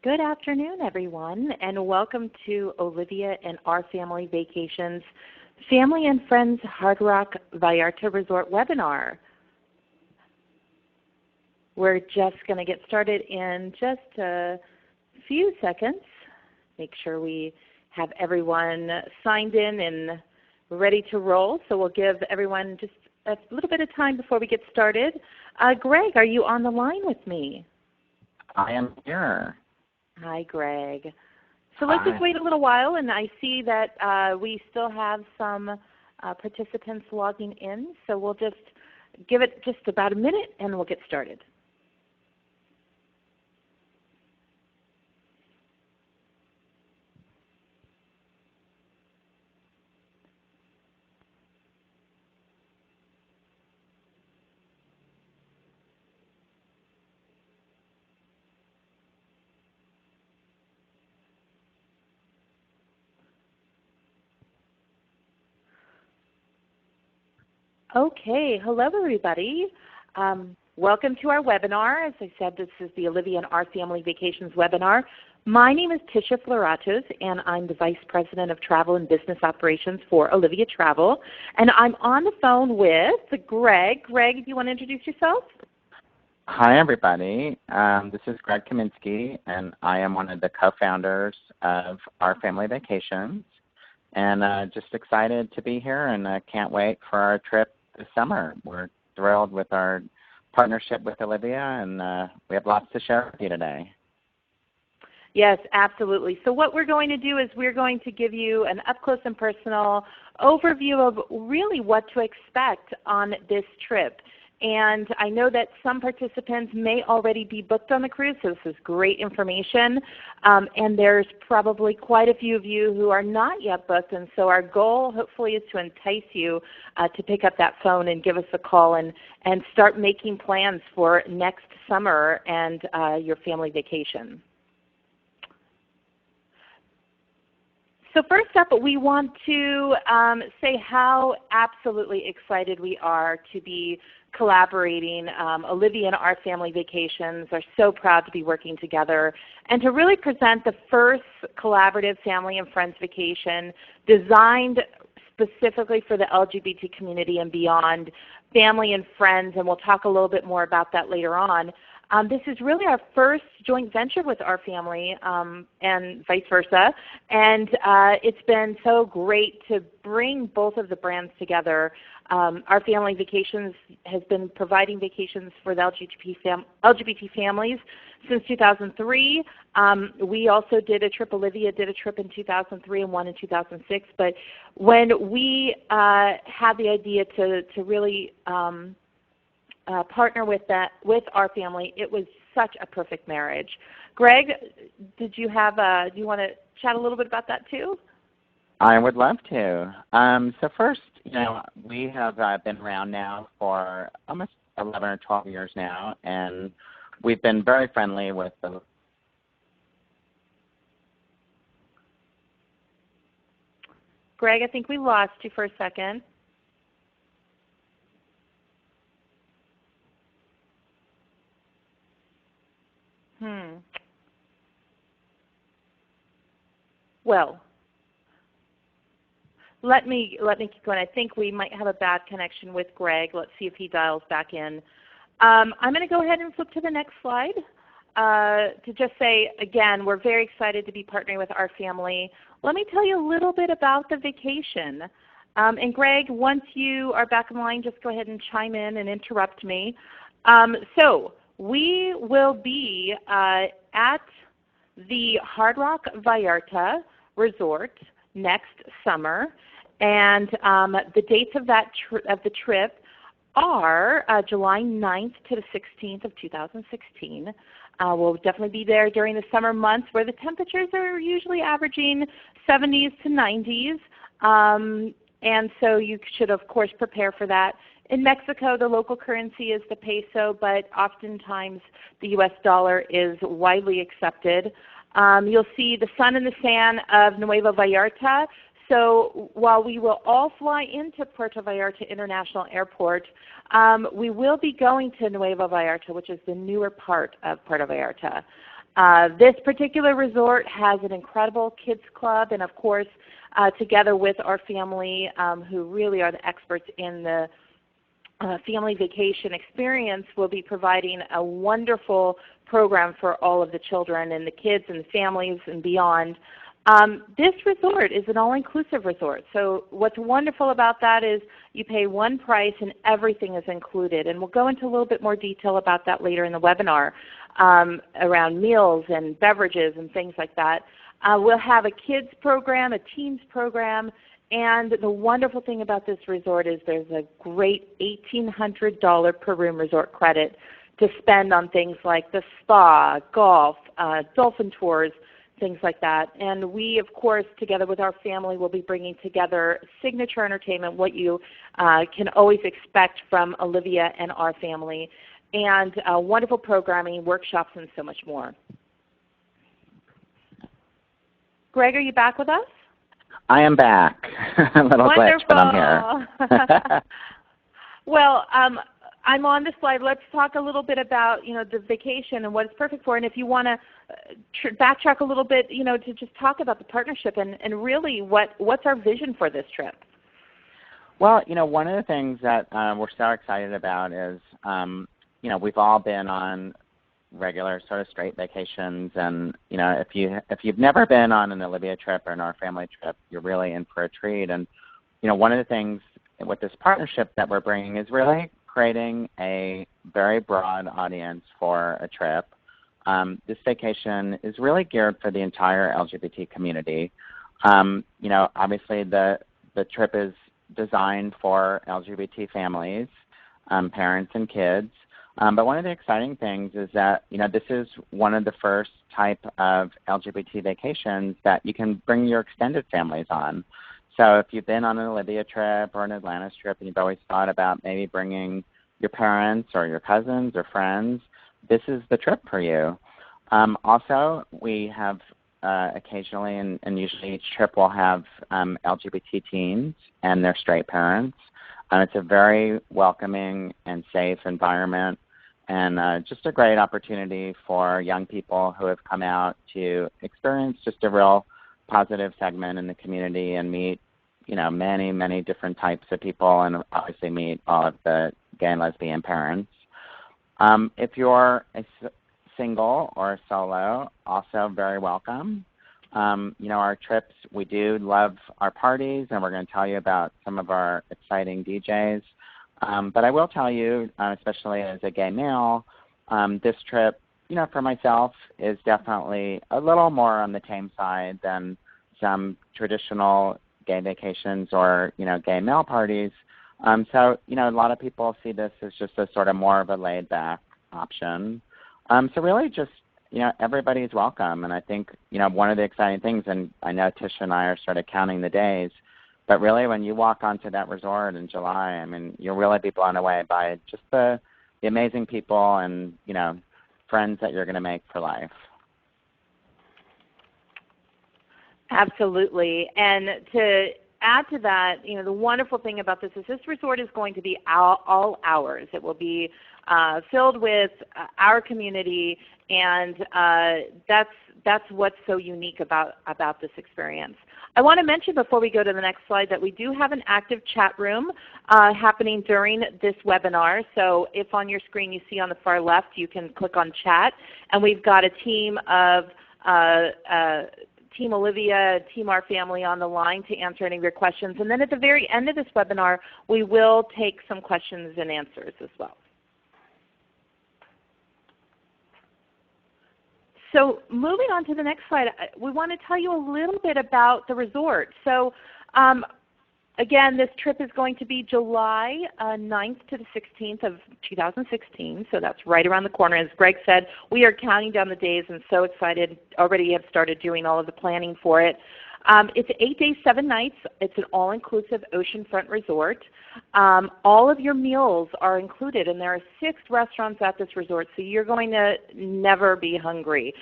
Good afternoon, everyone, and welcome to Olivia and R Family Vacations Family and Friends Hard Rock Vallarta Resort webinar. We're just going to get started in just a few seconds. Make sure we have everyone signed in and ready to roll. So we'll give everyone just a little bit of time before we get started. Gregg, are you on the line with me? I am here. Hi, Gregg. So let's just wait a little while, and I see that we still have some participants logging in, so we'll just give it just about a minute and we'll get started. Okay, hello everybody. Welcome to our webinar. As I said, this is the Olivia and R Family Vacations webinar. My name is Tisha Floratos, and I'm the Vice President of Travel and Business Operations for Olivia Travel. And I'm on the phone with Gregg. Gregg, do you want to introduce yourself? Hi, everybody. This is Gregg Kaminsky, and I am one of the co-founders of R Family Vacations. And just excited to be here, and can't wait for our trip this summer. We're thrilled with our partnership with Olivia, and we have lots to share with you today. Yes, absolutely. So what we're going to do is we're going to give you an up-close and personal overview of really what to expect on this trip. And I know that some participants may already be booked on the cruise, so this is great information. And there's probably quite a few of you who are not yet booked, and so our goal hopefully is to entice you to pick up that phone and give us a call and start making plans for next summer and your family vacation. So first up, we want to say how absolutely excited we are to be collaborating. Olivia and R Family Vacations are so proud to be working together and to really present the first collaborative family and friends vacation designed specifically for the LGBT community and beyond, family and friends, and we'll talk a little bit more about that later on. This is really our first joint venture with our family and vice versa, and it's been so great to bring both of the brands together. Our Family Vacations has been providing vacations for the LGBT families since 2003. We also did a trip, Olivia did a trip in 2003 and one in 2006, but when we had the idea to really partner with our family, it was such a perfect marriage. Gregg, do you want to chat a little bit about that too? I would love to. So first, we have been around now for almost 11 or 12 years now, and we've been very friendly with the Gregg, I think we lost you for a second. Well, let me keep going. I think we might have a bad connection with Gregg. Let's see if he dials back in. I'm going to go ahead and flip to the next slide to just say, again, we're very excited to be partnering with our family. Let me tell you a little bit about the vacation. And Gregg, once you are back in line, just go ahead and chime in and interrupt me. So we will be at the Hard Rock Vallarta Resort next summer, and the dates of the trip are July 9th to the 16th of 2016. We'll definitely be there during the summer months where the temperatures are usually averaging 70s to 90s, and so you should, of course, prepare for that. In Mexico, the local currency is the peso, but oftentimes the U.S. dollar is widely accepted. You'll see the sun and the sand of Nueva Vallarta. So while we will all fly into Puerto Vallarta International Airport, we will be going to Nueva Vallarta, which is the newer part of Puerto Vallarta. This particular resort has an incredible kids club, and of course, together with our family, who really are the experts in the family vacation experience, will be providing a wonderful program for all of the children and the kids and the families and beyond. This resort is an all-inclusive resort. So what's wonderful about that is you pay one price and everything is included. And we'll go into a little bit more detail about that later in the webinar, around meals and beverages and things like that. We'll have a kids program, a teens program, and the wonderful thing about this resort is there's a great $1,800 per room resort credit to spend on things like the spa, golf, dolphin tours, things like that. And we, of course, together with our family, will be bringing together signature entertainment, what you can always expect from Olivia and R Family, and wonderful programming, workshops, and so much more. Greg, are you back with us? I am back. A little glitch, but I'm here. Well, I'm on the slide. Let's talk a little bit about the vacation and what it's perfect for. And if you want to backtrack a little bit, to just talk about the partnership and really what's our vision for this trip. Well, one of the things that we're so excited about is, we've all been on regular sort of straight vacations, and if you've never been on an Olivia trip or an R Family trip, you're really in for a treat. And one of the things with this partnership that we're bringing is really creating a very broad audience for a trip. This vacation is really geared for the entire LGBT community. Obviously the trip is designed for LGBT families, parents and kids. But one of the exciting things is that, this is one of the first type of LGBT vacations that you can bring your extended families on. So if you've been on an Olivia trip or an Atlantis trip and you've always thought about maybe bringing your parents or your cousins or friends, this is the trip for you. Also, we have occasionally, and usually each trip will have LGBT teens and their straight parents. It's a very welcoming and safe environment, and just a great opportunity for young people who have come out to experience just a real positive segment in the community and meet, many, many different types of people, and obviously meet all of the gay and lesbian parents. If you're a single or a solo, also very welcome. Our trips, we do love our parties, and we're going to tell you about some of our exciting DJs. But I will tell you, especially as a gay male, this trip, for myself, is definitely a little more on the tame side than some traditional gay vacations or, gay male parties. So, a lot of people see this as just a sort of more of a laid-back option. So really just, everybody's welcome. And I think, one of the exciting things, and I know Tisha and I are sort of counting the days, but really when you walk onto that resort in July, you'll really be blown away by just the amazing people and, friends that you're going to make for life. Absolutely. And to add to that, the wonderful thing about this is this resort is going to be all hours. It will be filled with our community, and that's what's so unique about this experience. I want to mention before we go to the next slide that we do have an active chat room happening during this webinar. So if on your screen you see on the far left, you can click on chat, and we've got a team of Team Olivia, Team R Family on the line to answer any of your questions. And then at the very end of this webinar, we will take some questions and answers as well. So moving on to the next slide, we want to tell you a little bit about the resort. So again, this trip is going to be July 9th to the 16th of 2016, so that's right around the corner. As Greg said, we are counting down the days and so excited, already have started doing all of the planning for it. It's 8 days, 7 nights. It's an all-inclusive oceanfront resort. All of your meals are included, and there are 6 restaurants at this resort, so you're going to never be hungry.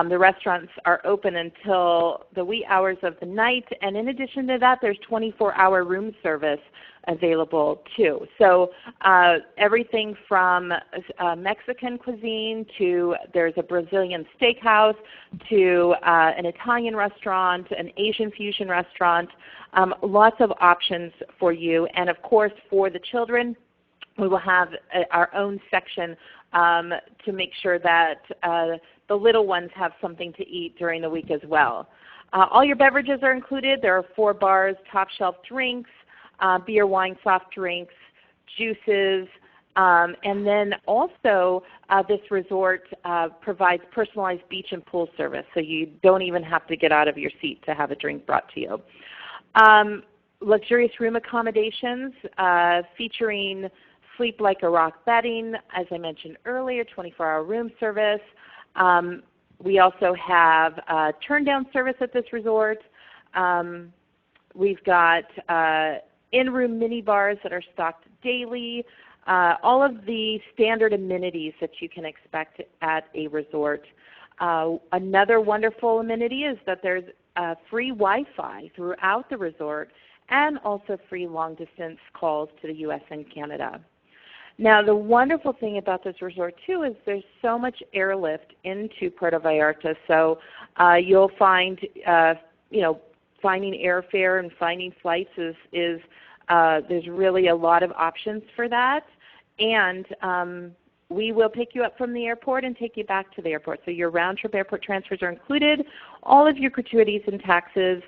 The restaurants are open until the wee hours of the night, and in addition to that, there's 24-hour room service available too. So everything from Mexican cuisine to there's a Brazilian steakhouse to an Italian restaurant, an Asian fusion restaurant, lots of options for you. And of course for the children, we will have our own section to make sure that the little ones have something to eat during the week as well. All your beverages are included. There are 4 bars, top shelf drinks, beer, wine, soft drinks, juices, and then also this resort provides personalized beach and pool service, so you don't even have to get out of your seat to have a drink brought to you. Luxurious room accommodations featuring sleep like a rock bedding, as I mentioned earlier, 24-hour room service. We also have turn-down service at this resort. We've got in-room mini bars that are stocked daily. All of the standard amenities that you can expect at a resort. Another wonderful amenity is that there's free Wi-Fi throughout the resort and also free long-distance calls to the U.S. and Canada. Now, the wonderful thing about this resort, too, is there's so much airlift into Puerto Vallarta. So you'll find, finding airfare and finding flights is there's really a lot of options for that. And we will pick you up from the airport and take you back to the airport. So your round-trip airport transfers are included. All of your gratuities and taxes,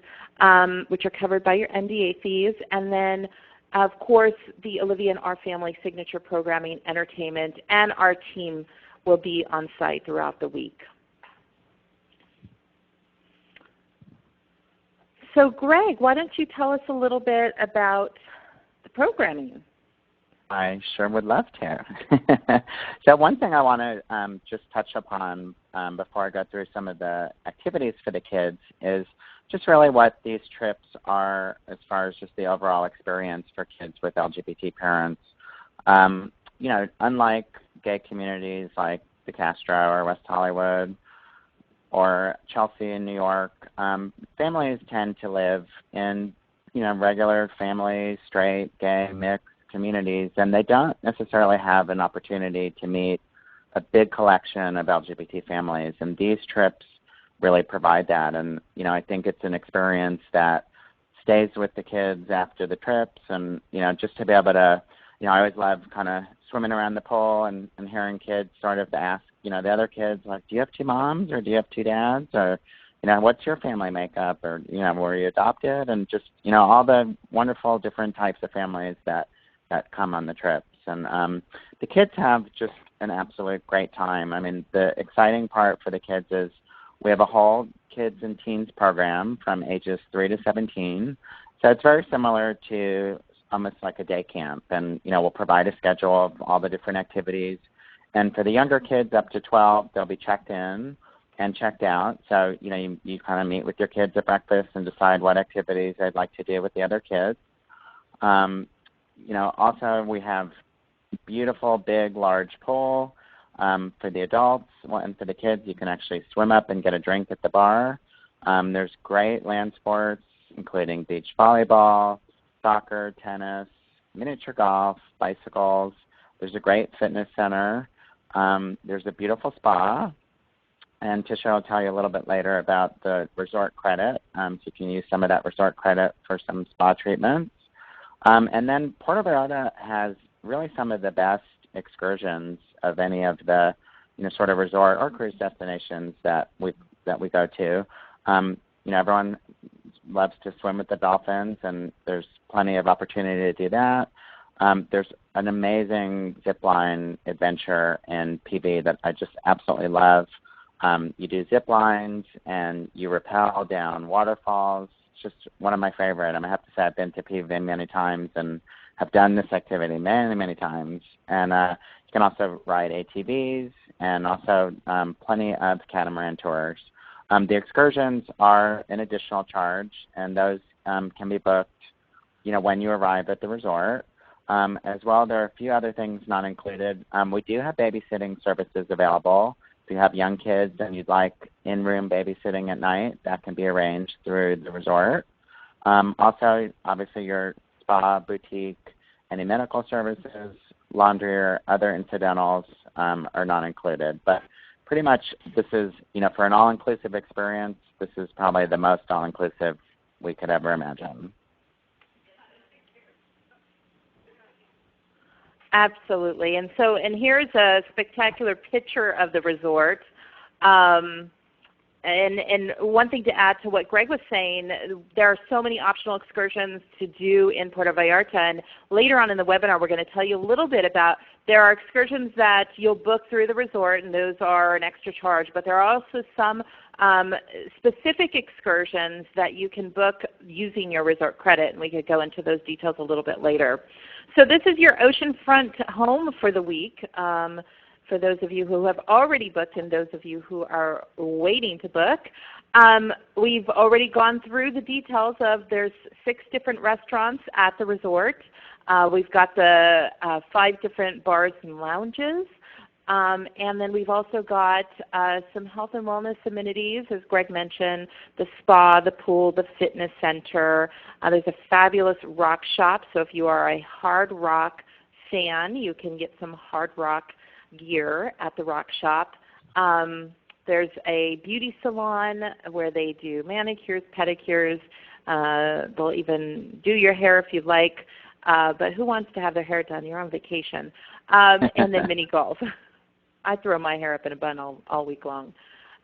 which are covered by your NDA fees. And then of course, the Olivia and R Family signature programming, entertainment, and our team will be on site throughout the week. So Gregg, why don't you tell us a little bit about the programming? I sure would love to. So one thing I want to just touch upon before I go through some of the activities for the kids is just really what these trips are as far as just the overall experience for kids with LGBT parents. Unlike gay communities like the Castro or West Hollywood or Chelsea in New York, families tend to live in, regular family, straight, gay, mixed communities, and they don't necessarily have an opportunity to meet a big collection of LGBT families. And these trips really provide that. And, I think it's an experience that stays with the kids after the trips. And, just to be able to, I always love kind of swimming around the pool and hearing kids sort of ask, the other kids, like, do you have 2 moms or do you have 2 dads? Or, what's your family makeup? Or, were you adopted? And just, all the wonderful different types of families that come on the trips. And the kids have just an absolute great time. I mean, the exciting part for the kids is we have a whole kids and teens program from ages 3 to 17. So it's very similar to almost like a day camp. And, we'll provide a schedule of all the different activities. And for the younger kids up to 12, they'll be checked in and checked out. So, you kind of meet with your kids at breakfast and decide what activities they'd like to do with the other kids. Also we have beautiful, big, large pool. For the adults and for the kids, you can actually swim up and get a drink at the bar. There's great land sports, including beach volleyball, soccer, tennis, miniature golf, bicycles. There's a great fitness center. There's a beautiful spa. And Tisha will tell you a little bit later about the resort credit. So you can use some of that resort credit for some spa treatments. And then Puerto Vallarta has really some of the best excursions of any of the sort of resort or cruise destinations that we go to. Everyone loves to swim with the dolphins, and there's plenty of opportunity to do that. There's an amazing zip line adventure in PV that I just absolutely love. You do zip lines and you rappel down waterfalls. It's just one of my favorite. I have to say I've been to PV many times and have done this activity many, many times. And you can also ride ATVs and also plenty of catamaran tours. The excursions are an additional charge, and those can be booked, when you arrive at the resort. As well, there are a few other things not included. We do have babysitting services available. If you have young kids and you'd like in-room babysitting at night, that can be arranged through the resort. Also, obviously, your spa, boutique, any medical services, laundry, or other incidentals are not included. But pretty much this is, for an all-inclusive experience, this is probably the most all-inclusive we could ever imagine. Absolutely. And here's a spectacular picture of the resort. And one thing to add to what Gregg was saying, there are so many optional excursions to do in Puerto Vallarta. And later on in the webinar, we're going to tell you a little bit about, there are excursions that you'll book through the resort, and those are an extra charge. But there are also some specific excursions that you can book using your resort credit, and we could go into those details a little bit later. So this is your oceanfront home for the week. For those of you who have already booked and those of you who are waiting to book. We've already gone through the details of, there's 6 different restaurants at the resort. We've got the 5 different bars and lounges. And then we've also got some health and wellness amenities, as Gregg mentioned, the spa, the pool, the fitness center. There's a fabulous rock shop, so if you are a hard rock fan, you can get some hard rock gear at the rock shop. There's a beauty salon where they do manicures, pedicures. They'll even do your hair if you'd like, but who wants to have their hair done? You're on vacation. And then mini golf. I throw my hair up in a bun all week long.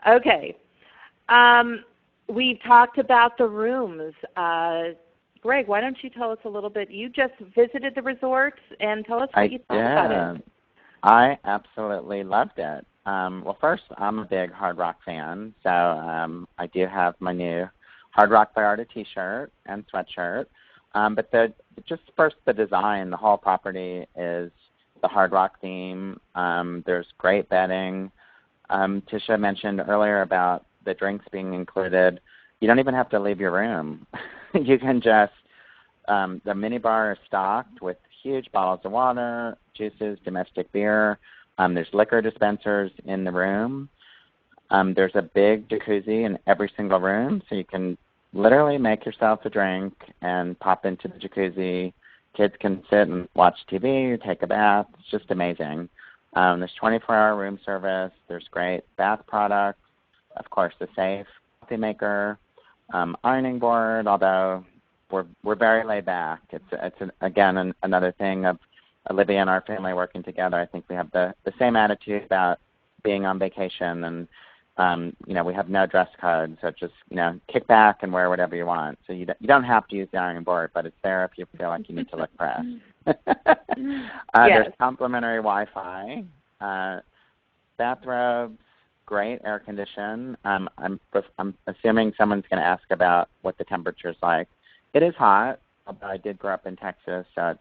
Okay. We talked about the rooms. Gregg, why don't you tell us a little bit? You just visited the resort, and tell us what you thought about it. I absolutely loved it. Well, first, I'm a big Hard Rock fan, so I do have my new Hard Rock Vallarta T-shirt and sweatshirt. But just first, the design, the whole property is the Hard Rock theme. There's great bedding. Tisha mentioned earlier about the drinks being included. You don't even have to leave your room. You can just, the mini bar is stocked with huge bottles of water, juices, domestic beer. There's liquor dispensers in the room. There's a big jacuzzi in every single room, so you can literally make yourself a drink and pop into the jacuzzi. Kids can sit and watch TV, take a bath. It's just amazing. There's 24-hour room service. There's great bath products. Of course, the safe coffee maker, ironing board, although we're very laid back. It's again another thing of Olivia and R Family working together. I think we have the same attitude about being on vacation, and we have no dress code, so just kick back and wear whatever you want. So you don't have to use the ironing board, but it's there if you feel like you need to look fresh. There's complimentary Wi-Fi, bathrobes, great air condition. I'm assuming someone's going to ask about what the temperature's like. It is hot, although I did grow up in Texas, so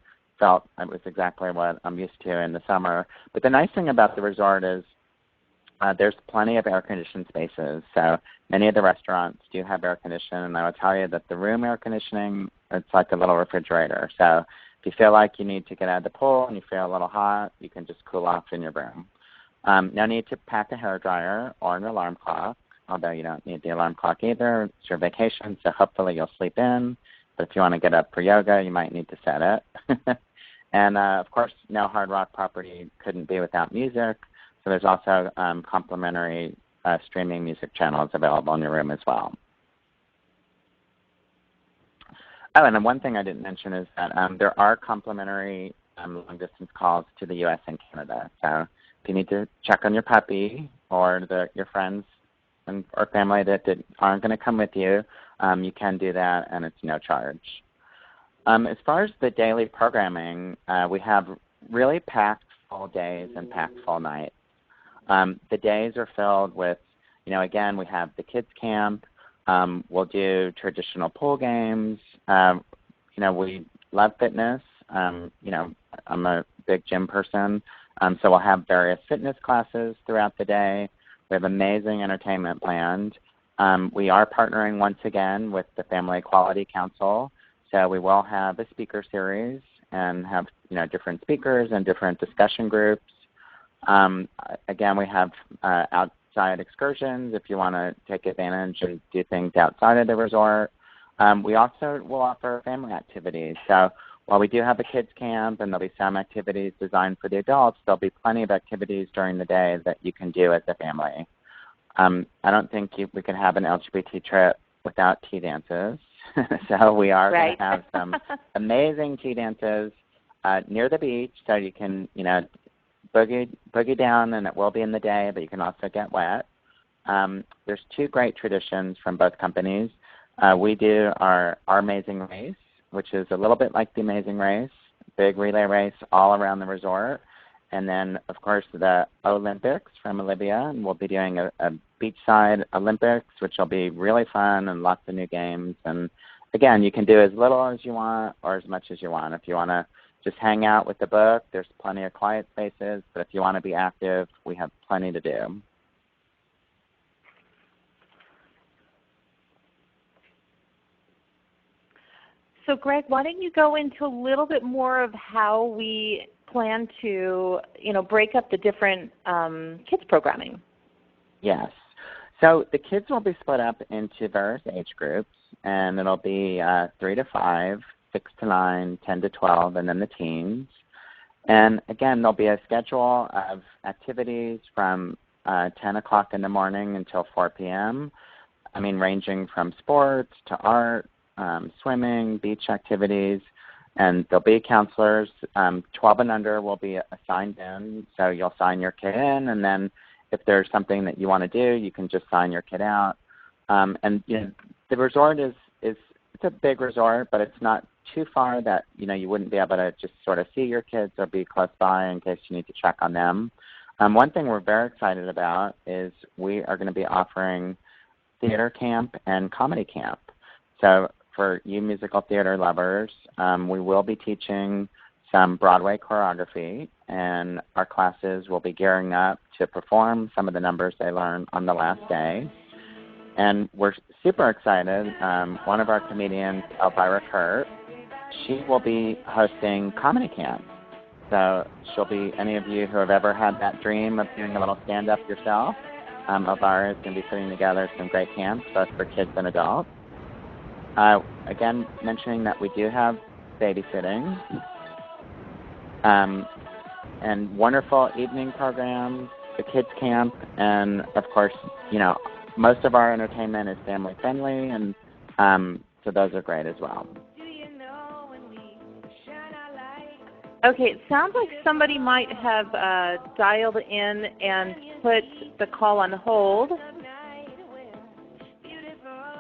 it was exactly what I'm used to in the summer. But the nice thing about the resort is there's plenty of air-conditioned spaces. So many of the restaurants do have air conditioning, and I will tell you that the room air conditioning, it's like a little refrigerator. So if you feel like you need to get out of the pool and you feel a little hot, you can just cool off in your room. No need to pack a hairdryer or an alarm clock, although you don't need the alarm clock either. It's your vacation, so hopefully you'll sleep in. But if you want to get up for yoga, you might need to set it. And, of course, no Hard Rock property couldn't be without music. So there's also complimentary streaming music channels available in your room as well. Oh, and then one thing I didn't mention is that there are complimentary long-distance calls to the U.S. and Canada. So if you need to check on your puppy or your friends or family that aren't going to come with you, you can do that, and it's no charge. As far as the daily programming, we have really packed full days and packed full nights. The days are filled with, again, we have the kids camp. We'll do traditional pool games. We love fitness. I'm a big gym person, so we'll have various fitness classes throughout the day. We have amazing entertainment planned. We are partnering once again with the Family Equality Council, so we will have a speaker series and have different speakers and different discussion groups. Again, we have outside excursions if you want to take advantage and do things outside of the resort. We also will offer family activities. So while we do have a kids camp and there'll be some activities designed for the adults, there'll be plenty of activities during the day that you can do as a family. I don't think we can have an LGBT trip without tea dances. So we are going to have some amazing tea dances near the beach, so you can, boogie down, and it will be in the day, but you can also get wet. There's two great traditions from both companies. We do our Amazing Race, which is a little bit like the Amazing Race, big relay race all around the resort. And then, of course, the Olympics from Olivia, and we'll be doing a beachside Olympics, which will be really fun and lots of new games. And, again, you can do as little as you want or as much as you want. If you want to just hang out with the book, there's plenty of quiet spaces. But if you want to be active, we have plenty to do. So, Gregg, why don't you go into a little bit more of how we plan to, break up the different kids programming? Yes. So the kids will be split up into various age groups, and it'll be 3 to 5, 6 to 9, 10 to 12, and then the teens. And, again, there'll be a schedule of activities from 10 o'clock in the morning until 4 p.m., ranging from sports to art, swimming, beach activities, and there'll be counselors. 12 and under will be assigned in, so you'll sign your kid in, and then if there's something that you want to do, you can just sign your kid out. The resort is it's a big resort, but it's not too far that you wouldn't be able to just sort of see your kids or be close by in case you need to check on them. One thing we're very excited about is we are going to be offering theater camp and comedy camp. So for you musical theater lovers, we will be teaching some Broadway choreography, and our classes will be gearing up to perform some of the numbers they learn on the last day. And we're super excited. One of our comedians, Elvira Kurt, she will be hosting comedy camp. So she'll be, any of you who have ever had that dream of doing a little stand-up yourself, Elvira is going to be putting together some great camps, both for kids and adults. Again, mentioning that we do have babysitting and wonderful evening programs, the kids camp, and, of course, most of our entertainment is family friendly, and so those are great as well. Okay, it sounds like somebody might have dialed in and put the call on hold.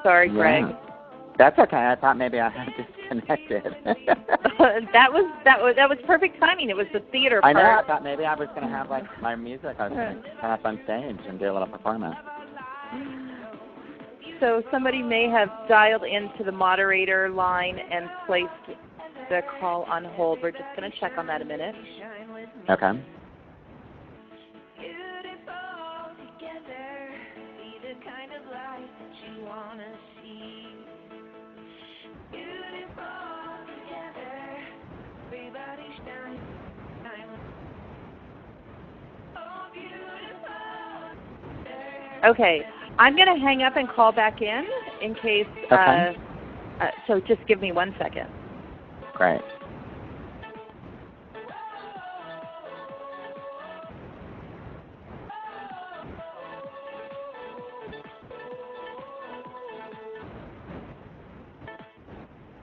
Sorry, Gregg. Yeah. That's okay. I thought maybe I had disconnected. That was perfect timing. It was the theater part. I know. I thought maybe I was going to have my music. I was going to come up on stage and do a little performance. So somebody may have dialed into the moderator line and placed the call on hold. We're just going to check on that a minute. Okay. Okay, I'm going to hang up and call back in case, okay. So just give me 1 second. Great.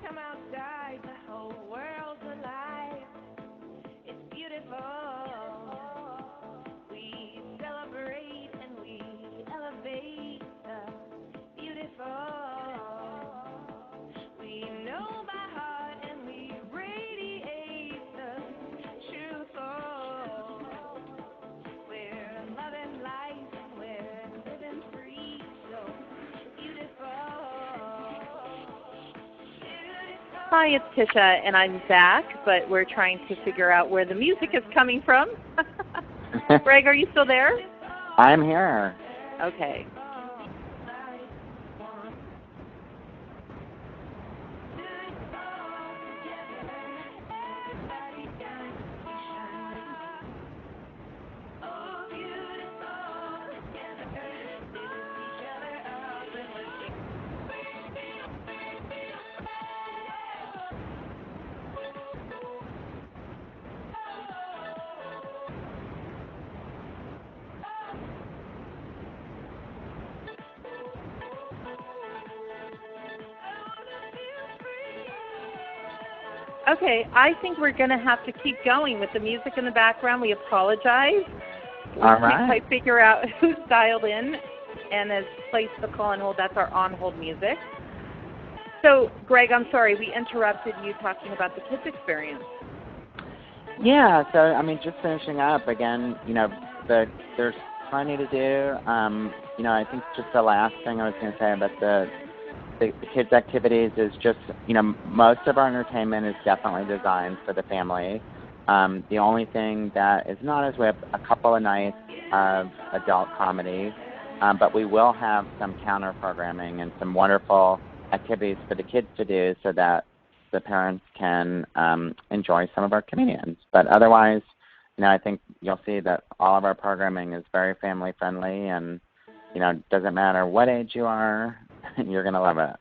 Come outside, the whole world's alive. It's beautiful. We celebrate and we elevate the beautiful. We know by heart and we radiate the truthful. We're loving life and we're living free, so beautiful. Hi, it's Tisha, and I'm back, but we're trying to figure out where the music is coming from. Gregg, are you still there? I'm here. Okay. Okay, I think we're going to have to keep going with the music in the background. We apologize. We All can't right. quite figure out who's dialed in and has placed the call on hold. That's our on-hold music. So, Gregg, I'm sorry, we interrupted you talking about the kids' experience. Yeah, so I mean, just finishing up again. There's plenty to do. I think just the last thing I was going to say about the kids' activities is just, most of our entertainment is definitely designed for the family. The only thing that is not is we have a couple of nights of adult comedy, but we will have some counter programming and some wonderful activities for the kids to do so that the parents can enjoy some of our comedians. But otherwise, I think you'll see that all of our programming is very family friendly, and doesn't matter what age you are, you're going to love it.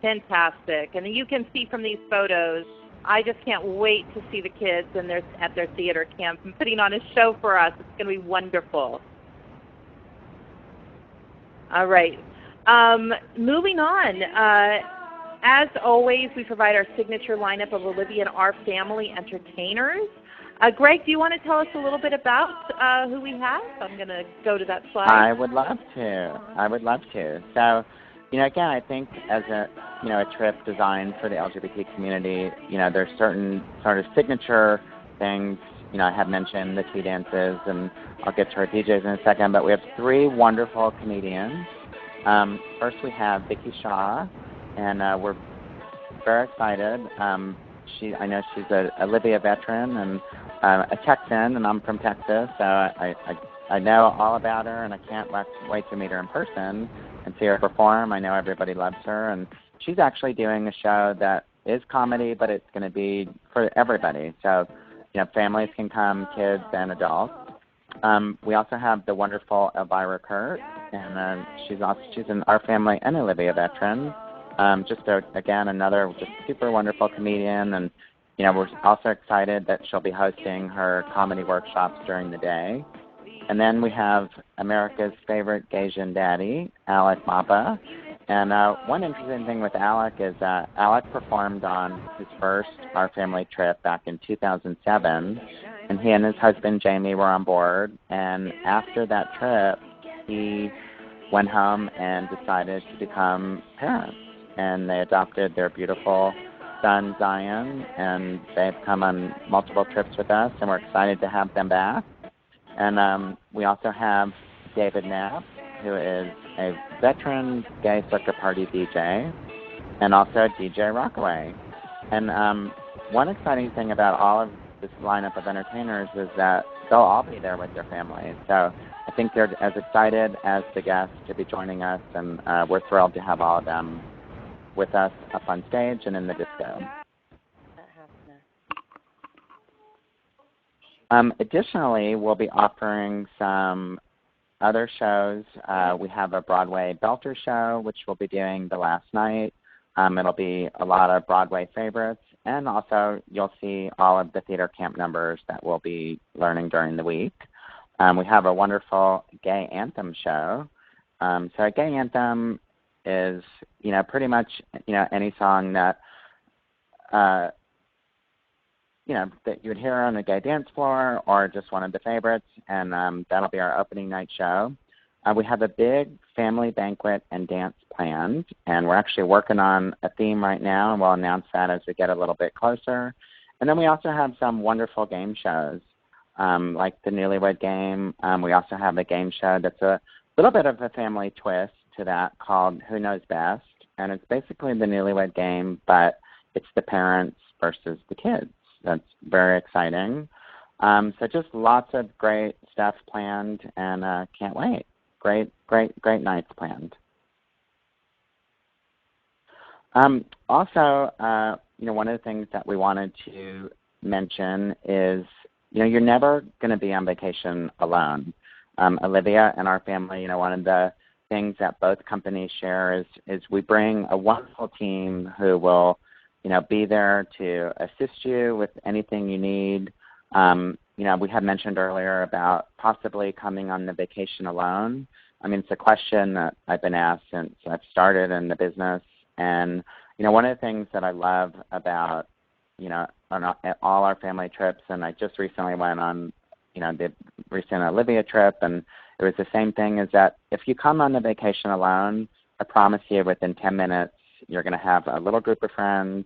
Fantastic. And you can see from these photos, I just can't wait to see the kids and at their theater camp and putting on a show for us. It's going to be wonderful. All right. Moving on. As always, we provide our signature lineup of Olivia and R Family entertainers. Gregg, do you want to tell us a little bit about who we have? I'm going to go to that slide. I would love to. So, again, I think as a trip designed for the LGBT community, there's certain sort of signature things. I have mentioned the tea dances, and I'll get to our DJs in a second, but we have 3 wonderful comedians. First, we have Vicky Shaw, and we're very excited. I know she's a Olivia veteran and a Texan, and I'm from Texas, so I know all about her, and I can't wait to meet her in person and see her perform. I know everybody loves her, and she's actually doing a show that is comedy, but it's going to be for everybody. So, families can come, kids and adults. We also have the wonderful Elvira Kurt, and she's an R Family and Olivia veteran. Again, another just super wonderful comedian, and we're also excited that she'll be hosting her comedy workshops during the day. And then we have America's favorite Gaysian daddy, Alec Mappa. And one interesting thing with Alec is Alec performed on his first Our Family trip back in 2007, and he and his husband Jamie were on board. And after that trip, he went home and decided to become parents. And they adopted their beautiful son, Zion, and they've come on multiple trips with us, and we're excited to have them back. And we also have David Knapp, who is a veteran gay circuit party DJ, and also DJ Rockaway. And one exciting thing about all of this lineup of entertainers is that they'll all be there with their families. So I think they're as excited as the guests to be joining us, and we're thrilled to have all of them with us up on stage and in the disco. Additionally, we'll be offering some other shows. We have a Broadway Belter show, which we'll be doing the last night. It'll be a lot of Broadway favorites, and also you'll see all of the theater camp numbers that we'll be learning during the week. We have a wonderful gay anthem show. So a gay anthem is, pretty much, any song that, that you would hear on a gay dance floor or just one of the favorites, and that'll be our opening night show. We have a big family banquet and dance planned, and we're actually working on a theme right now, and we'll announce that as we get a little bit closer. And then we also have some wonderful game shows, like the Newlywed Game. We also have a game show that's a little bit of a family twist to that called Who Knows Best, and it's basically the Newlywed Game, but it's the parents versus the kids. That's very exciting. So just lots of great stuff planned, and can't wait. Great nights planned. Also, one of the things that we wanted to mention is, you're never going to be on vacation alone. Olivia and Our Family, one of the things that both companies share is we bring a wonderful team who will, be there to assist you with anything you need. We had mentioned earlier about possibly coming on the vacation alone. I mean, it's a question that I've been asked since I've started in the business, and one of the things that I love about, on all our family trips, and I just recently went on, the recent Olivia trip, and it was the same thing, is that if you come on the vacation alone, I promise you within 10 minutes you're going to have a little group of friends.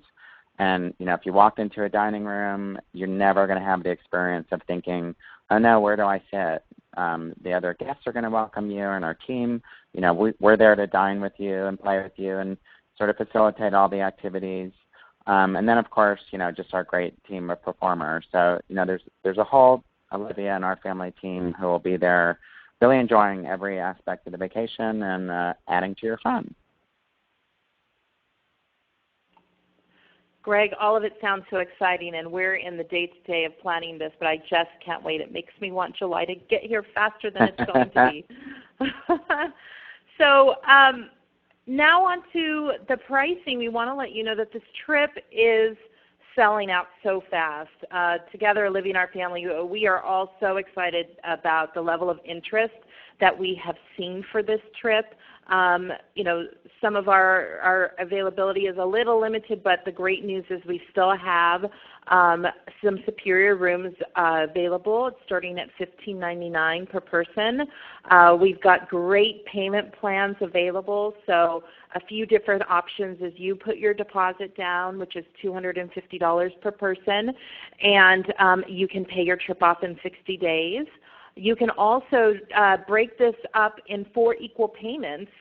And, if you walk into a dining room, you're never going to have the experience of thinking, oh, no, where do I sit? The other guests are going to welcome you, and our team, we're there to dine with you and play with you and sort of facilitate all the activities. And then, of course, just our great team of performers. So, there's a whole Olivia and our family team who will be there really enjoying every aspect of the vacation and adding to your fun. Gregg, all of it sounds so exciting, and we're in the day-to-day of planning this, but I just can't wait. It makes me want July to get here faster than it's going to be. So now on to the pricing. We want to let you know that this trip is selling out so fast. Together, Olivia and our family, we are all so excited about the level of interest that we have seen for this trip. Some of our availability is a little limited, but the great news is we still have some superior rooms available. It's starting at $15.99 per person. We've got great payment plans available, so a few different options is you put your deposit down, which is $250 per person, and you can pay your trip off in 60 days. You can also break this up in 4 equal payments,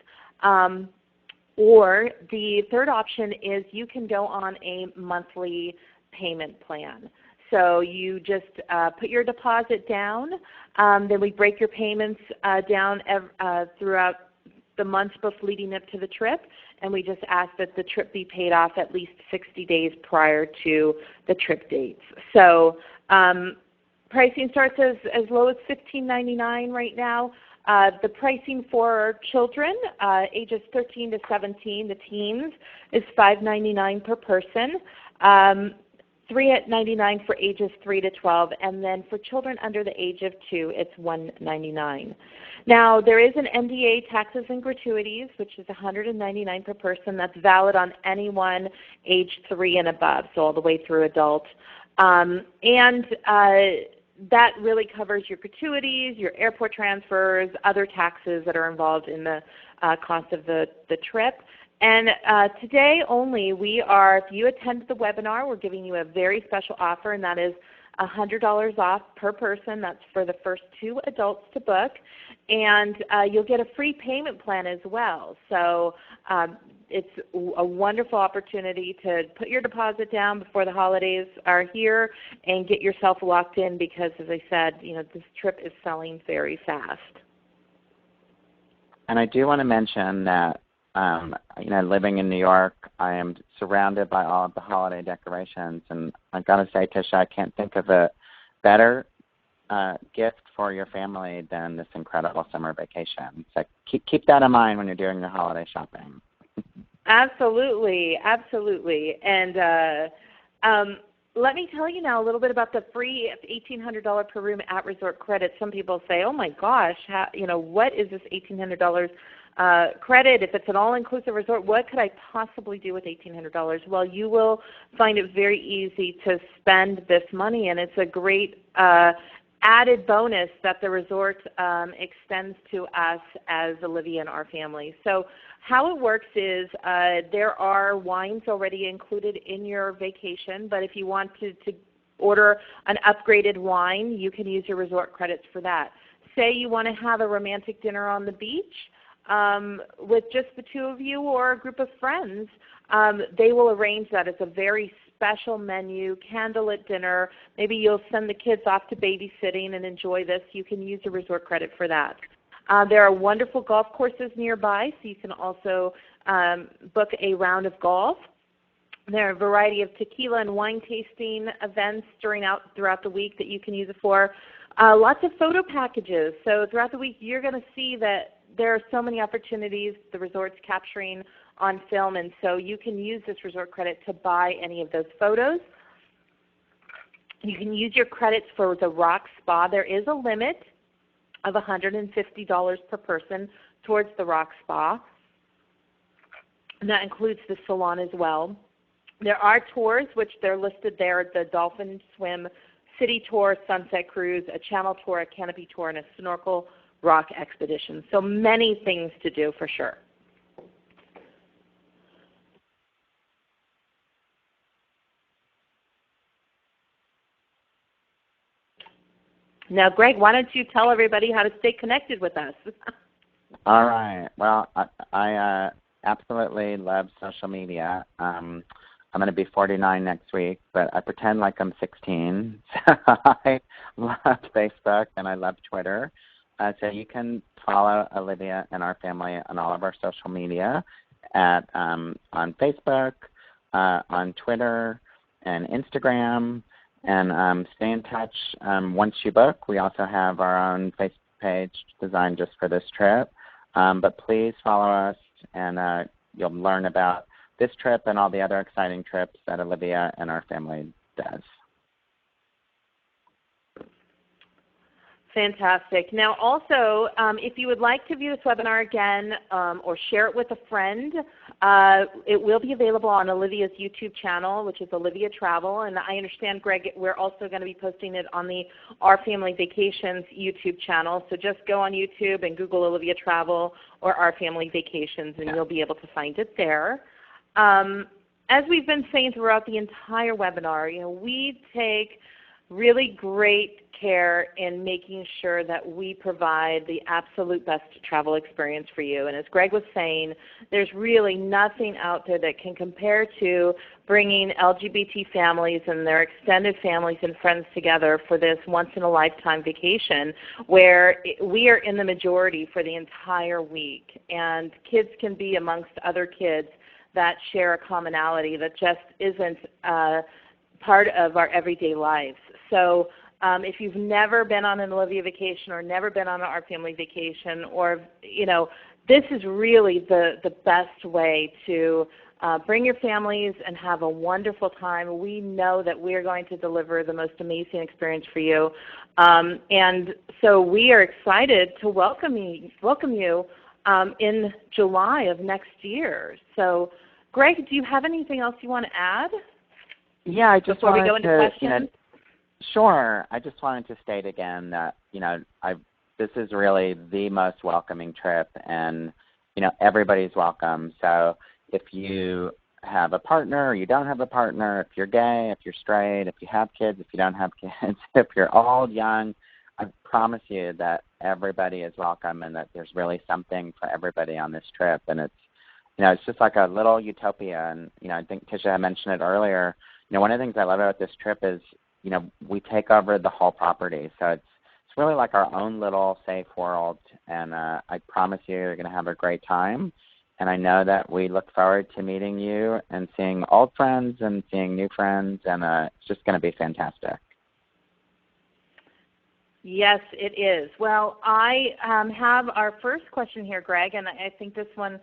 or the third option is you can go on a monthly payment plan. So you just put your deposit down, then we break your payments down throughout the months leading up to the trip, and we just ask that the trip be paid off at least 60 days prior to the trip dates. So pricing starts as low as $15.99 right now. The pricing for children, ages 13 to 17, the teens, is $5.99 per person. $3.99 for ages 3 to 12, and then for children under the age of 2, it's $1.99. Now, there is an NDA, taxes and gratuities, which is $199 per person. That's valid on anyone age 3 and above, so all the way through adult. That really covers your gratuities, your airport transfers, other taxes that are involved in the cost of the trip. And today only, if you attend the webinar, we're giving you a very special offer, and that is $100 off per person. That's for the first 2 adults to book. And you'll get a free payment plan as well. So it's a wonderful opportunity to put your deposit down before the holidays are here and get yourself locked in because, as I said, this trip is selling very fast. And I do want to mention that, living in New York, I am surrounded by all of the holiday decorations. And I've got to say, Tisha, I can't think of a better gift for your family than this incredible summer vacation. So keep that in mind when you're doing your holiday shopping. Absolutely, absolutely. And let me tell you now a little bit about the free $1,800 per room at resort credit. Some people say, oh my gosh, what is this $1,800 credit? If it's an all-inclusive resort, what could I possibly do with $1,800? Well, you will find it very easy to spend this money, and it's a great added bonus that the resort extends to us as Olivia and our family. So how it works is there are wines already included in your vacation, but if you want to order an upgraded wine, you can use your resort credits for that. Say you want to have a romantic dinner on the beach with just the 2 of you or a group of friends, they will arrange that. It's a very special menu, candlelit dinner. Maybe you'll send the kids off to babysitting and enjoy this. You can use your resort credit for that. There are wonderful golf courses nearby, so you can also book a round of golf. There are a variety of tequila and wine tasting events throughout the week that you can use it for. Lots of photo packages. So throughout the week, you're going to see that there are so many opportunities the resort's capturing on film, and so you can use this resort credit to buy any of those photos. You can use your credits for the rock spa. There is a limit of $150 per person towards the rock spa. and that includes the salon as well. There are tours, which they're listed there, the Dolphin Swim City Tour, Sunset Cruise, a Channel Tour, a Canopy Tour, and a Snorkel Rock Expedition. So many things to do for sure. Now, Gregg, why don't you tell everybody how to stay connected with us? All right. Well, I absolutely love social media. I'm going to be 49 next week, but I pretend like I'm 16. So I love Facebook and I love Twitter. So you can follow Olivia and our family on all of our social media at on Facebook, on Twitter, and Instagram. And stay in touch once you book. We also have our own Facebook page designed just for this trip. But please follow us, and you'll learn about this trip and all the other exciting trips that Olivia and our family does. Fantastic. Now also, if you would like to view this webinar again or share it with a friend, it will be available on Olivia's YouTube channel, which is Olivia Travel. And I understand, Gregg, we're also going to be posting it on the Our Family Vacations YouTube channel. So just go on YouTube and Google Olivia Travel or Our Family Vacations, and you'll be able to find it there. As we've been saying throughout the entire webinar, we take really great care in making sure that we provide the absolute best travel experience for you. And as Gregg was saying, there's really nothing out there that can compare to bringing LGBT families and their extended families and friends together for this once-in-a-lifetime vacation where we are in the majority for the entire week. And kids can be amongst other kids that share a commonality that just isn't part of our everyday lives. So if you've never been on an Olivia vacation or never been on Our Family vacation, or this is really the best way to bring your families and have a wonderful time. We know that we are going to deliver the most amazing experience for you, and so we are excited to welcome you in July of next year. So, Gregg, do you have anything else you want to add? Yeah, I just before we wanted go into to, questions. Sure. I just wanted to state again that this is really the most welcoming trip, and everybody's welcome. So if you have a partner or you don't have a partner, if you're gay, if you're straight, if you have kids, if you don't have kids, if you're old, young, I promise you that everybody is welcome, and that there's really something for everybody on this trip. And it's just like a little utopia. And I think Tisha had mentioned it earlier. One of the things I love about this trip is we take over the whole property. So it's really like our own little safe world, and I promise you're going to have a great time. And I know that we look forward to meeting you and seeing old friends and seeing new friends, and it's just going to be fantastic. Yes, it is. Well, I have our first question here, Gregg, and I think this one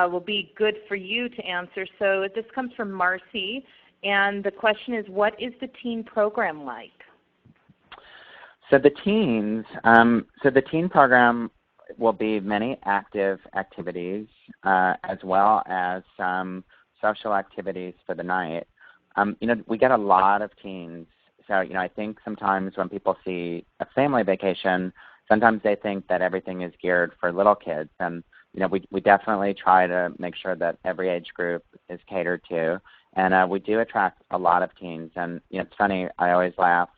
will be good for you to answer. So this comes from Marcy. And the question is, what is the teen program like? So the teen program will be many active activities as well as some social activities for the night. We get a lot of teens. So, I think sometimes when people see a family vacation, sometimes they think that everything is geared for little kids. And, we definitely try to make sure that every age group is catered to. And we do attract a lot of teens. And it's funny, I always laugh.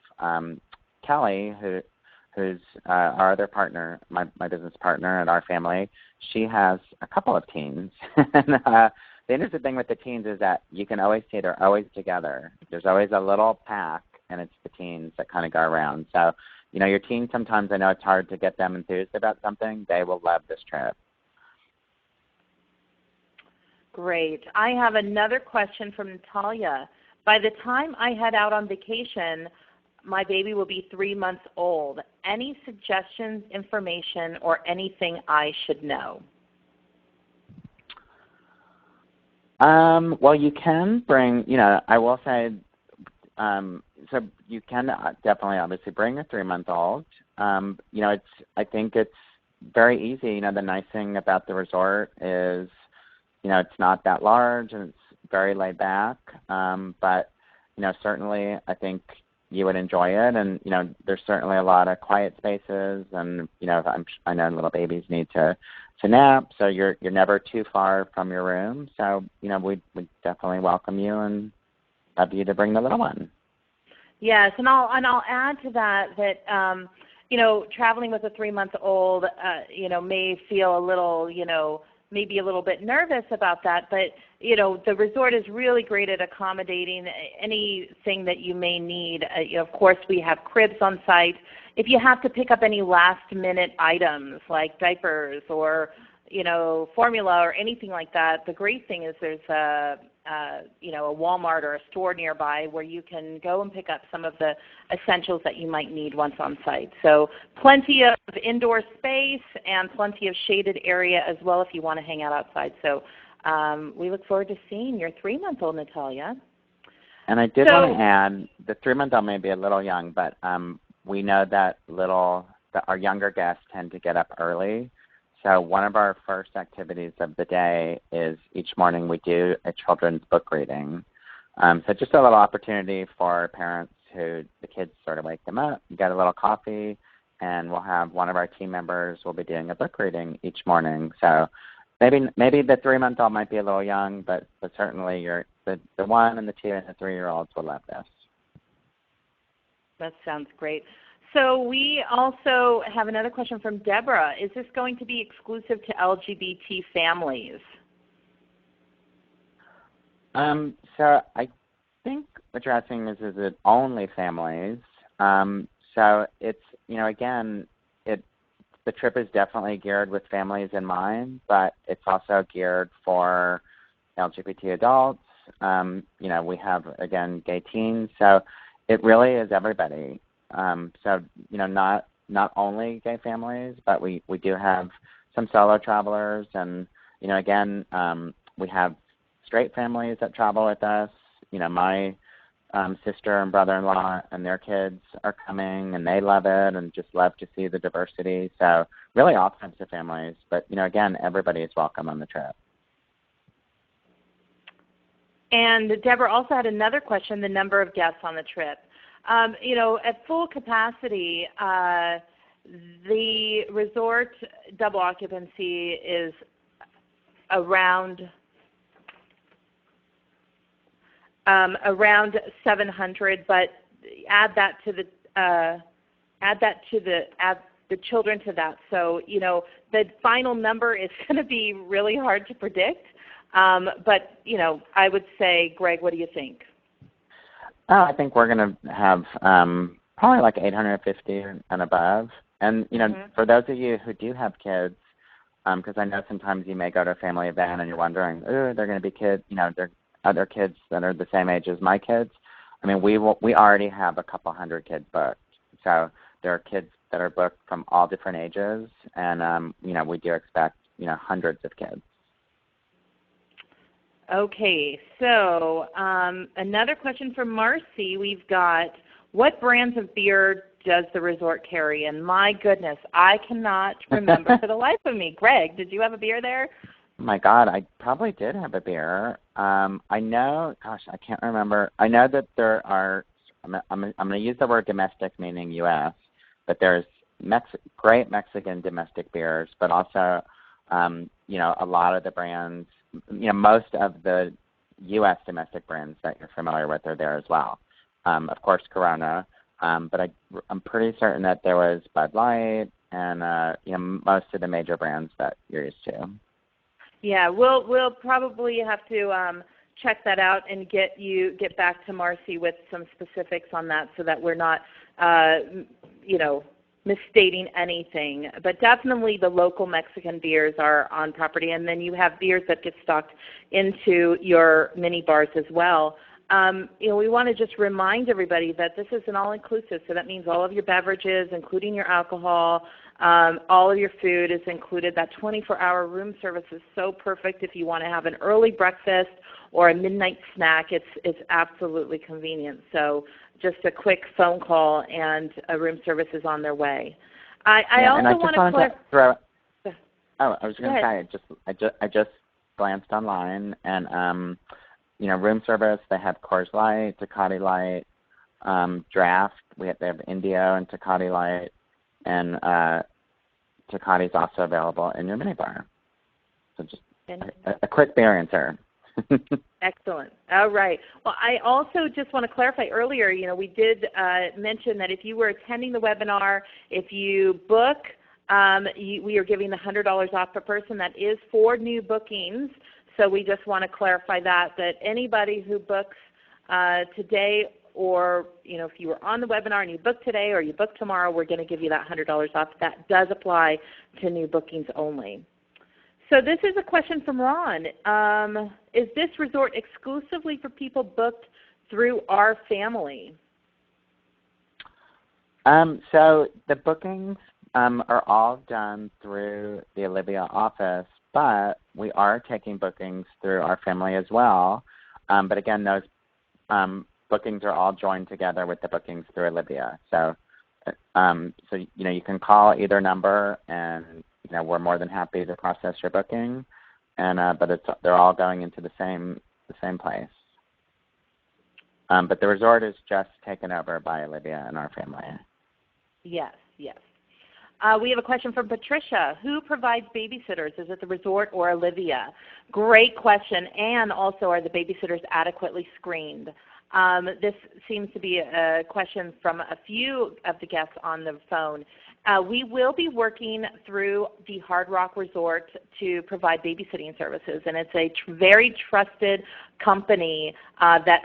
Kelly, who's our other partner, my business partner at Our Family, she has a couple of teens. And the interesting thing with the teens is that you can always see they're always together. There's always a little pack, and it's the teens that kind of go around. So, your teens, sometimes I know it's hard to get them enthused about something. They will love this trip. Great. I have another question from Natalia. By the time I head out on vacation, my baby will be 3 months old. Any suggestions, information, or anything I should know? Well, you can bring, I will say, so you can definitely obviously bring a 3-month-old. I think it's very easy. The nice thing about the resort is it's not that large and it's very laid back. But, certainly I think you would enjoy it. And, there's certainly a lot of quiet spaces. And, I know little babies need to nap, so you're never too far from your room. So, we'd definitely welcome you and love you to bring the little one. Yes, and I'll add to that traveling with a 3-month-old, may feel a little, maybe a little bit nervous about that, but, the resort is really great at accommodating anything that you may need. Of course, we have cribs on site. If you have to pick up any last-minute items like diapers or, formula or anything like that, the great thing is there's a Walmart or a store nearby where you can go and pick up some of the essentials that you might need once on site. So plenty of indoor space and plenty of shaded area as well if you want to hang out outside. So we look forward to seeing your 3-month-old, Natalia. And I did want to add, the 3-month-old may be a little young, but we know that our younger guests tend to get up early. So one of our first activities of the day is each morning we do a children's book reading. So just a little opportunity for parents who the kids sort of wake them up, get a little coffee, and we'll have one of our team members will be doing a book reading each morning. So maybe the 3-month-old might be a little young, but certainly the 1 and the 2 and the 3-year-olds will love this. That sounds great. So we also have another question from Deborah. Is this going to be exclusive to LGBT families? So I think what you're asking is it only families? So it's, again, the trip is definitely geared with families in mind, but it's also geared for LGBT adults. We have, again, gay teens. So it really is everybody. So, not only gay families, but we do have some solo travelers. And, again, we have straight families that travel with us. My sister and brother-in-law and their kids are coming, and they love it and just love to see the diversity. So really all types of families. But, again, everybody is welcome on the trip. And Deborah also had another question, the number of guests on the trip. At full capacity, the resort double occupancy is around 700. But add the children to that. So the final number is going to be really hard to predict. But I would say, Greg, what do you think? I think we're going to have probably like 850 and above. And, for those of you who do have kids, because I know sometimes you may go to a family event and you're wondering, they're going to be kids, there are other kids that are the same age as my kids. I mean, we already have a couple hundred kids booked. So there are kids that are booked from all different ages. And, we do expect, hundreds of kids. Okay, so another question from Marcy. We've got, what brands of beer does the resort carry? And my goodness, I cannot remember for the life of me. Greg, did you have a beer there? Oh my God, I probably did have a beer. I know, I can't remember. I know that there are, I'm going to use the word domestic, meaning U.S., but there's great Mexican domestic beers, but also, a lot of the brands, most of the U.S. domestic brands that you're familiar with are there as well. Of course, Corona, but I'm pretty certain that there was Bud Light and most of the major brands that you're used to. Yeah, we'll probably have to check that out and get back to Marcy with some specifics on that so that we're not misstating anything. But definitely the local Mexican beers are on property, and then you have beers that get stocked into your mini bars as well. We want to just remind everybody that this is an all-inclusive, so that means all of your beverages, including your alcohol, all of your food is included. That 24-hour room service is so perfect if you want to have an early breakfast or a midnight snack. It's absolutely convenient. So just a quick phone call and a room service is on their way. I also want to throw. Oh, I was going to say, I just glanced online, and room service. They have Coors Light, Tecate Light, draft. They have Indio and Tecate Light, and Tecate is also available in your minibar. So just a quick beer answer. Excellent. All right. Well, I also just want to clarify earlier, we did mention that if you were attending the webinar, if you book, we are giving the $100 off per person. That is for new bookings. So we just want to clarify that anybody who books today, or if you were on the webinar and you booked today or you booked tomorrow, we're going to give you that $100 off. That does apply to new bookings only. So this is a question from Ron. Is this resort exclusively for people booked through our family? So the bookings are all done through the Olivia office, but we are taking bookings through our family as well. But again, those bookings are all joined together with the bookings through Olivia. So, you can call either number, and we're more than happy to process your booking. And but they're all going into the same place. But the resort is just taken over by Olivia and our family. Yes, yes. We have a question from Patricia. Who provides babysitters? Is it the resort or Olivia? Great question. And also, are the babysitters adequately screened? This seems to be a question from a few of the guests on the phone. We will be working through the Hard Rock Resort to provide babysitting services, and it's a very trusted company that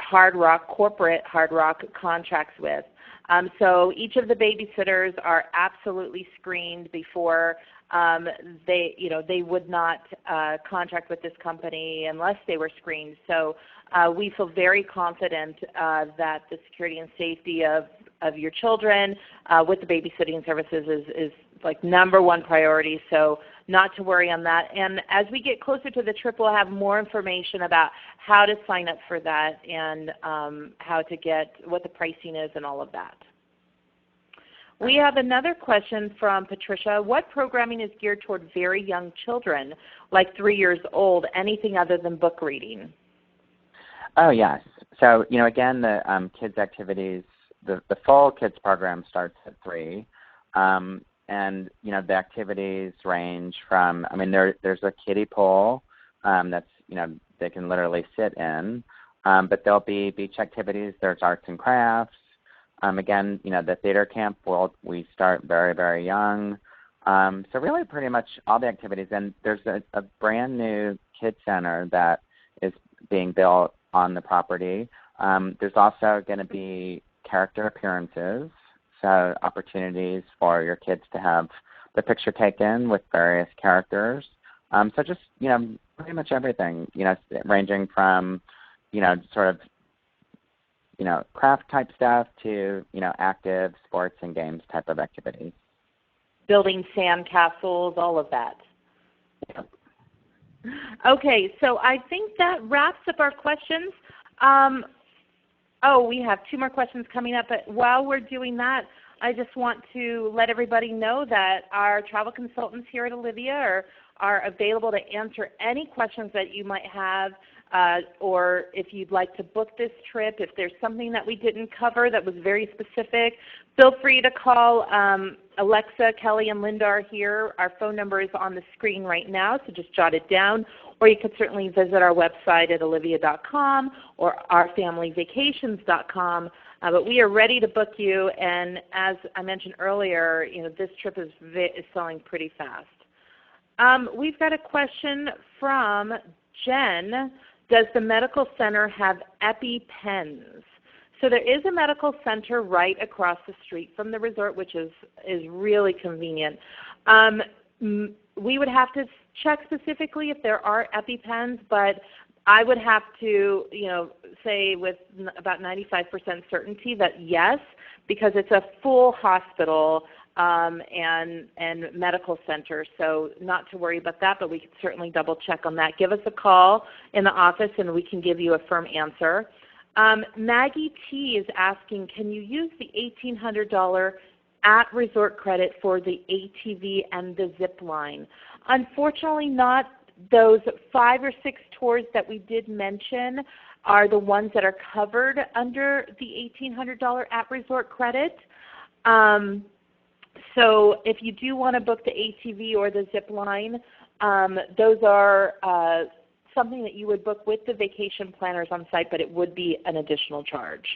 corporate Hard Rock contracts with. So each of the babysitters are absolutely screened before they would not contract with this company unless they were screened. So we feel very confident that the security and safety of your children with the babysitting services is like #1 priority. So not to worry on that. And as we get closer to the trip, we'll have more information about how to sign up for that and how to get what the pricing is and all of that. We have another question from Patricia. What programming is geared toward very young children, like 3 years old, anything other than book reading? Oh, yes. So, again, the kids' activities, the full kids program starts at 3. And, the activities range from, there's a kiddie pool that's, they can literally sit in. But there'll be beach activities. There's arts and crafts. Again, the theater camp, we start very, very young. So really pretty much all the activities. And there's a brand new kids center that is being built on the property. There's also going to be character appearances, so opportunities for your kids to have the picture taken with various characters. So just, pretty much everything, ranging from, sort of, craft type stuff to, active sports and games type of activities. Building sand castles, all of that. Yep. Okay, so I think that wraps up our questions. We have 2 more questions coming up, but while we're doing that, I just want to let everybody know that our travel consultants here at Olivia are available to answer any questions that you might have, or if you'd like to book this trip, if there's something that we didn't cover that was very specific, feel free to call Alexa, Kelly, and Linda are here. Our phone number is on the screen right now, so just jot it down. Or you could certainly visit our website at olivia.com or ourfamilyvacations.com. But we are ready to book you, and as I mentioned earlier, this trip is selling pretty fast. We've got a question from Jen. Does the medical center have EpiPens? So there is a medical center right across the street from the resort, which is really convenient. We would have to check specifically if there are EpiPens, but I would have to, say with about 95% certainty that yes, because it's a full hospital and medical center. So not to worry about that, but we can certainly double check on that. Give us a call in the office and we can give you a firm answer. Maggie T is asking, can you use the $1,800 at-resort credit for the ATV and the zip line? Unfortunately not, Those 5 or 6 tours that we did mention are the ones that are covered under the $1,800 at-resort credit. So if you do want to book the ATV or the zip line, those are something that you would book with the vacation planners on site, but it would be an additional charge.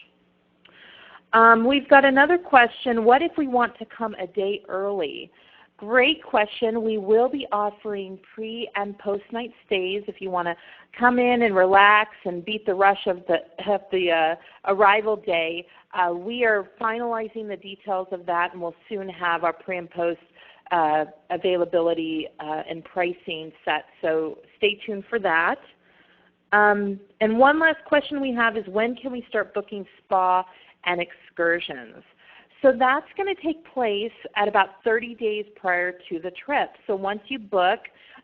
We've got another question. What if we want to come a day early? Great question. We will be offering pre- and post-night stays if you want to come in and relax and beat the rush of the arrival day. We are finalizing the details of that, and we'll soon have our pre- and post availability and pricing set, so stay tuned for that. And one last question we have is, when can we start booking spa and excursions? So that's going to take place at about 30 days prior to the trip. So once you book,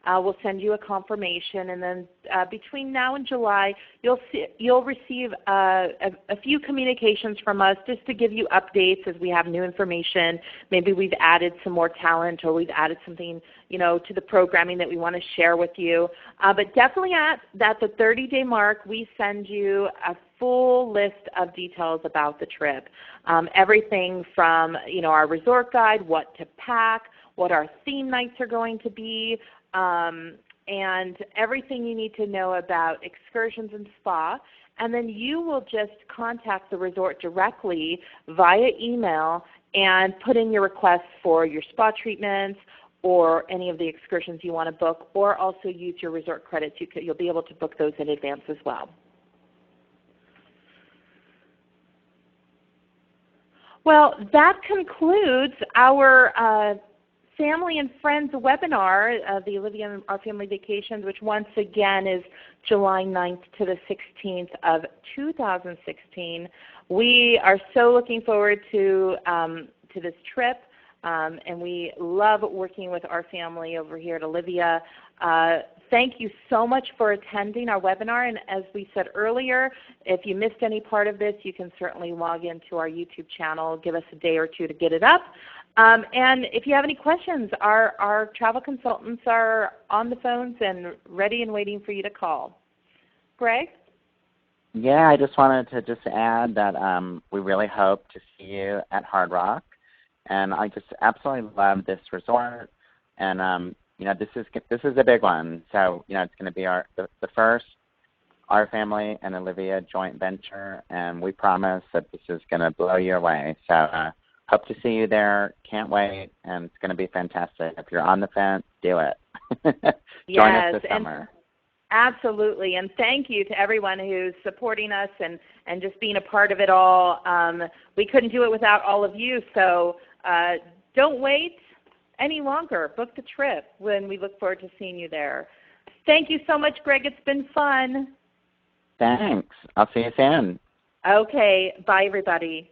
we'll send you a confirmation, and then between now and July, you'll receive a few communications from us just to give you updates as we have new information. Maybe we've added some more talent, or we've added something, to the programming that we want to share with you. But definitely at the 30-day mark, we send you a full list of details about the trip. Everything from, our resort guide, what to pack, what our theme nights are going to be, and everything you need to know about excursions and spa. And then you will just contact the resort directly via email and put in your requests for your spa treatments or any of the excursions you want to book, or also use your resort credits. You'll be able to book those in advance as well. Well, that concludes our Family and Friends webinar, the Olivia and R Family Vacations, which once again is July 9th to the 16th of 2016. We are so looking forward to this trip, and we love working with our family over here at Olivia. Thank you so much for attending our webinar, and as we said earlier, if you missed any part of this, you can certainly log into our YouTube channel. Give us a day or two to get it up. And if you have any questions, our travel consultants are on the phones and ready and waiting for you to call. Greg? Yeah, I just wanted to just add that we really hope to see you at Hard Rock. And I just absolutely love this resort. And this is a big one. So it's going to be the first Our Family and Olivia joint venture, and we promise that this is going to blow you away. So hope to see you there. Can't wait, and it's going to be fantastic. If you're on the fence, do it. Join us this summer. Absolutely, and thank you to everyone who's supporting us and just being a part of it all. We couldn't do it without all of you, so don't wait any longer. Book the trip when we look forward to seeing you there. Thank you so much, Greg. It's been fun. Thanks. I'll see you soon. Okay. Bye, everybody.